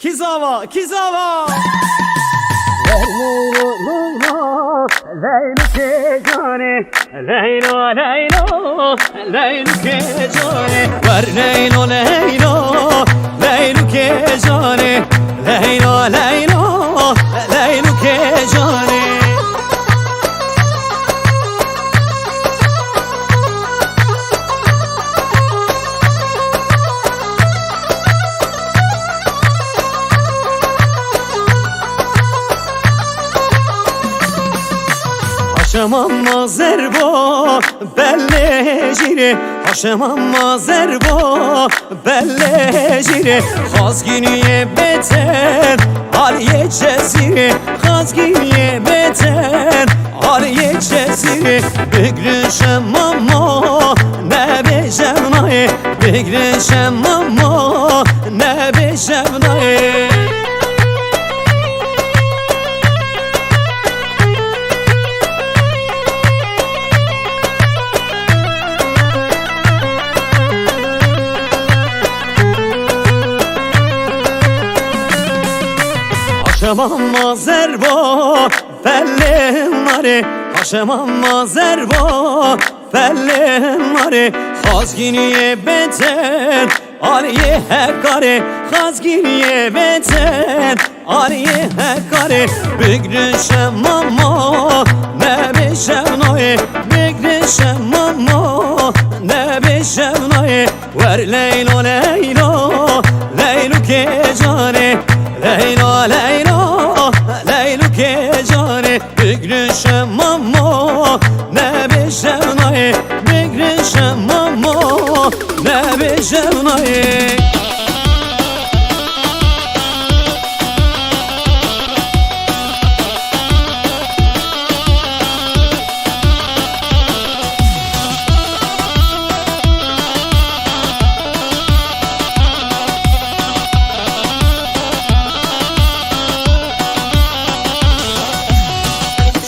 Kizawa, Kizawa. Leylo ke jane, Leylo Leylo, Leylo ke jane, Ver Leylo, Leylo, Leylo ke jane, Leylo, Leylo, Leylo ke jane. Haşem amma zerbo belle jire, Haşem amma zerbo belle jire. Xazginiye beten aliye cezire, Xazginiye beten aliye cezire. Begrişem amma ne bejevnaye, Begrişem amma ne bejevnaye. Haşem amma zerbo belle mare, Haşem amma zerbo belle mare. Xazginiye beten aliye hekare, Xazginiye beten aliye hekare. Begrişem amma ne bejevnaye, Begrişem amma ne bejevnaye. Ver Leylo, Leylo, Leylo ke jane, Leylo, Leylo, Leylo ke jane. Begrişem amma ne bejevnaye, Begrişem amma ne bejevnaye.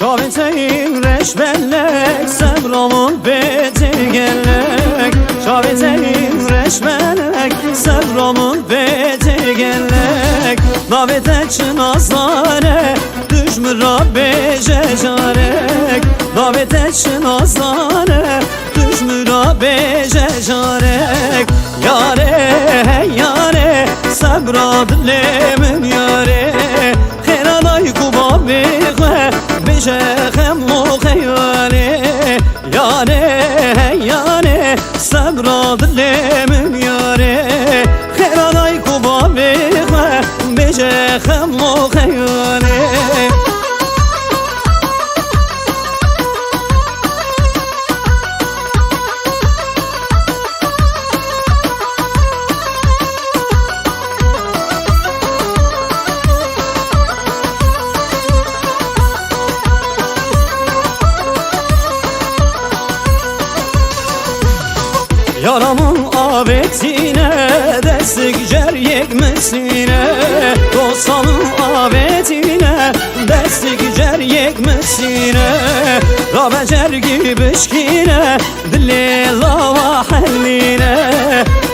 Şaveteyim reşbellek, Sebramın betirgellek. Şaveteyim reşbellek, Sebramın betirgellek. Davet etçin azlare, düşmüra bejejarek. Davet etçin azlare, düşmüra bejejarek. Yare, yare, sebra dilemin yare. Xeranay kuba biğe, بجاخم خيالي ياري ياري صبر ظلم ياري خير عليك بابي بجاخم خيالي Yaramın abetine destek cer yekmesine, Dostanın abetine destek cer yekmesine. Rabecer gibi şkine dili lava halline,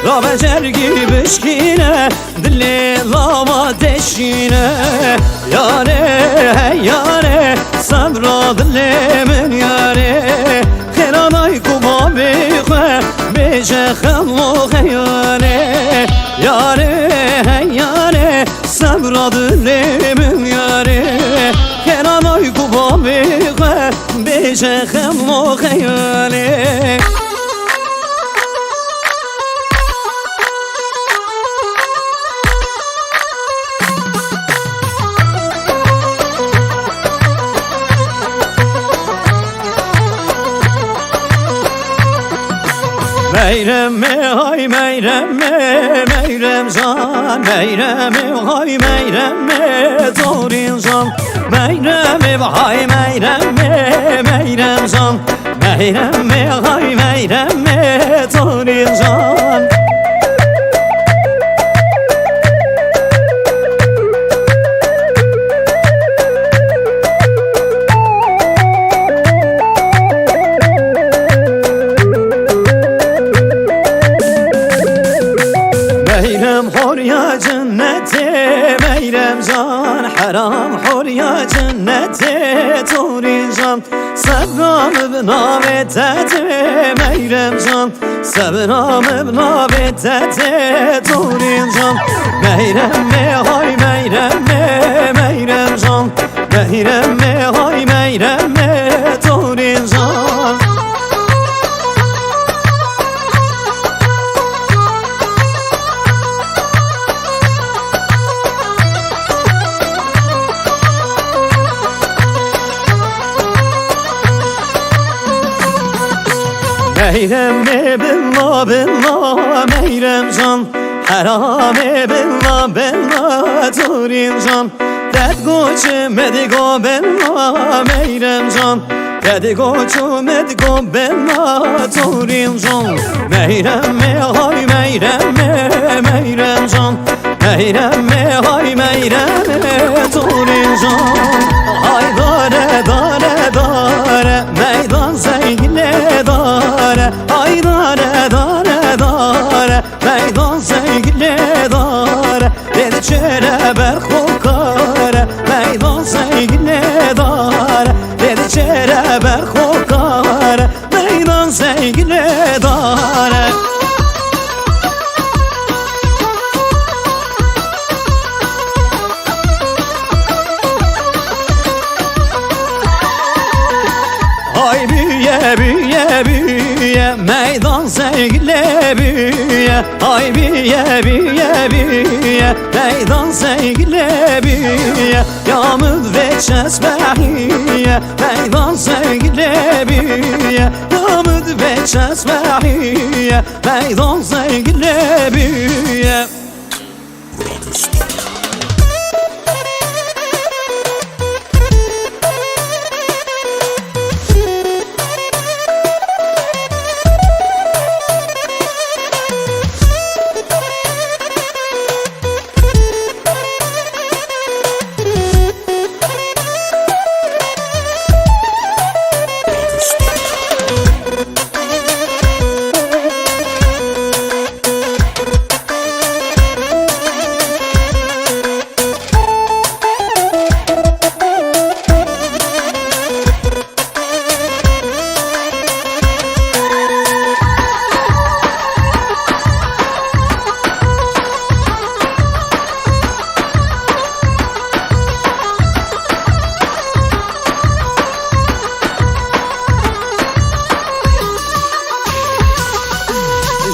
Rabecer gibi şkine dili lava deşine. Yare yare sabra dilimin yare, Xeranay kuba biğe بجاخم خيالي ياري ياري صبر دلم ياري كرامي كبابي بجاخم خيالي Meyreme hay meyreme, meyrem can, meyreme hay meyreme, doğru can. Meyreme hay meyreme, meyrem can, meyreme hay meyreme, doğru can. يا جنتي ميرم جان حرام حور يا جنتي توري جان صبرام بنابتتي ميرم جان صبرام بنابتتي توري جان ميرم هاي ميرم ميرم جان ميرم هاي ميرم توري جان Meyrem billah billah meyrem can Haram billah billah turin can Ded goçu medigo billah meyrem can Ded goçu medigo billah turin can Meyrem hay meyrem meyrem can Meyrem hay meyrem turin can Hay dare dare dare meydan sevgili dare Ay dare dare dare meydan sevgili dare Dedi çere berkokare meydan sevgili dare Dedi çere berkokare meydan sevgili dare Ay büyüye büyüye büyüye meydan sevgili büyüye Ay büyüye büyüye büyüye meydan sevgili büyüye Yağmur ve çesmehiye meydan sevgili büyüye Yağmur ve çesmehiye meydan sevgili büyüye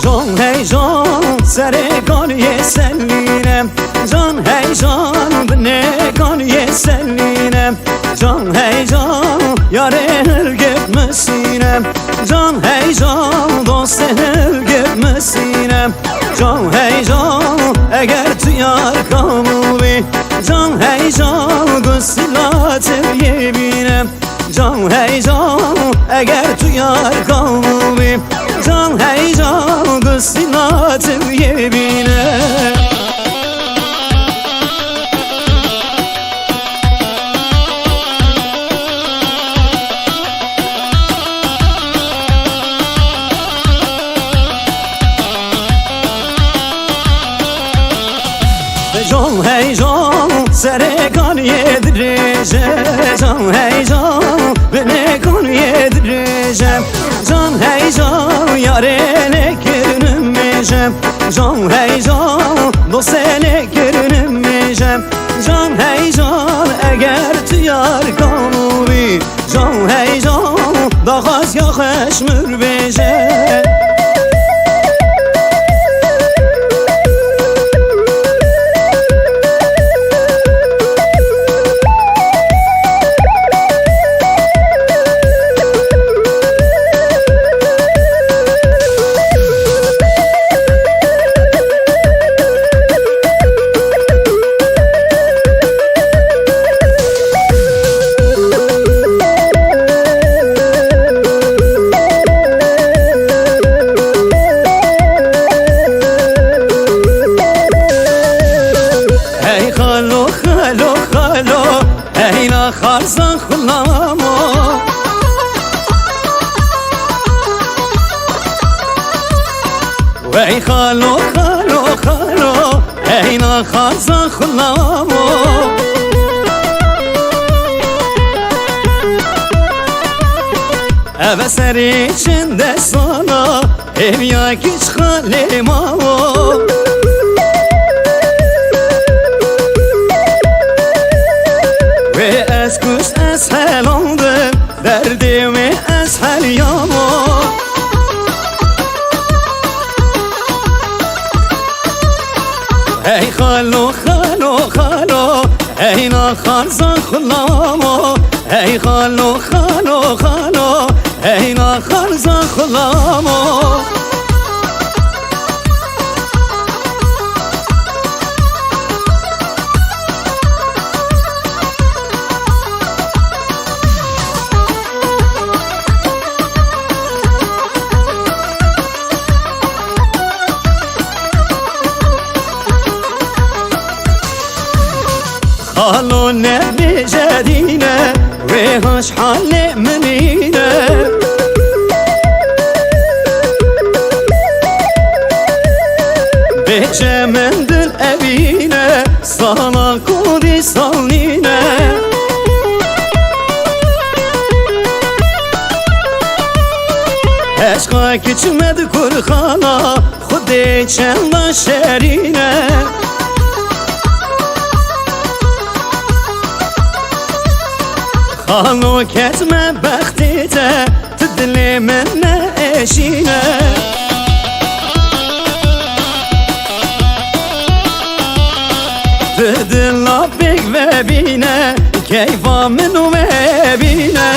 Can hey can sere gariye sellinem Can hey can bne gariye sellinem Can hey can yare her gitmesinem Can hey can dost her gitmesinem Can hey can eğer tuyar kamuli Can hey can gısilat yeminem Can hey can eğer tuyar kamuli Can hey can gısilat yemine Can hey can sere kan yedirece Can hey can beni kan yedirece Can hey can yarene görünmeyeceğim Can hey can dost ele görünmeyeceğim Can hey can eğer tuyar kanuri Can hey can daha yakışmır bece خازا خلامو Eve seri içinde sana ev ya hiç halima Ve ez kuş eshel oldu derdimi eshel yama Hey khalo khalo khalo hey na kharza khulamo Hey khalo khalo khalo hey na kharza khulamo خالو نبي جدينا ويهاش حالي منينا بيجا من دل أبينا صالا كوري صالينا عشقا كچمد كرخانا خودي چند شرينا خالو كتمه بختيته تدلي منه ايشينه تدل لبك وبينه كيفا منو وبينه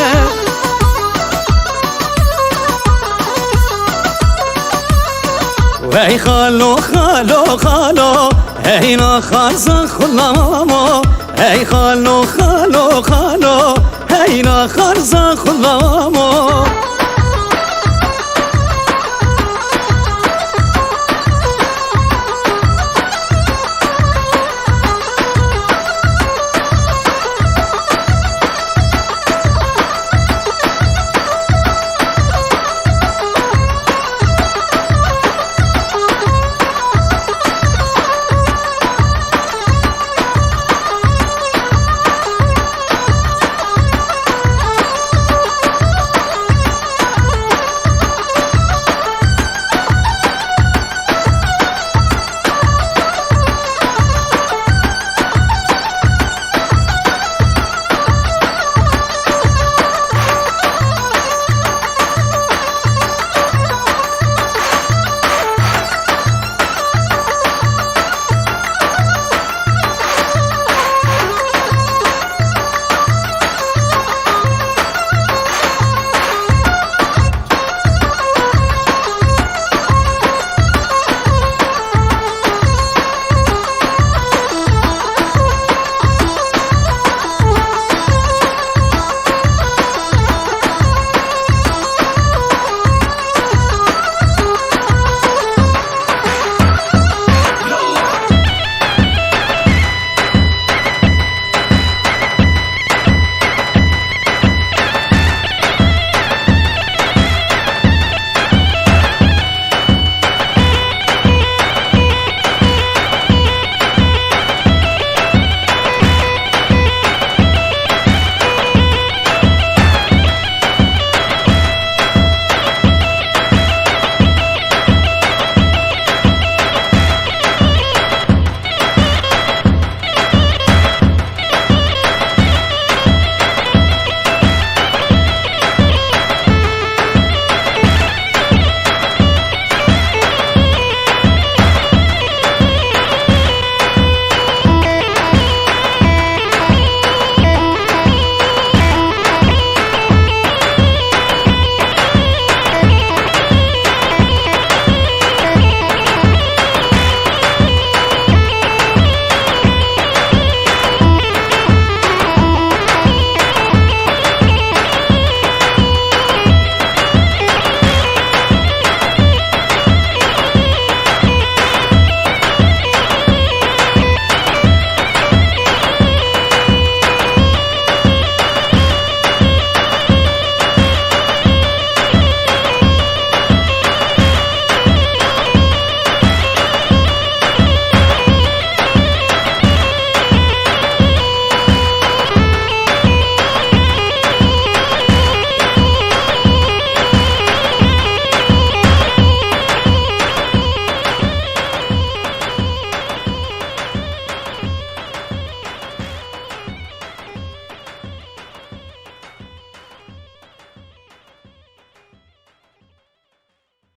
وي خالو خالو خالو هينا خازا خلامو Hey khalo khalo khalo hey na kharza khulamo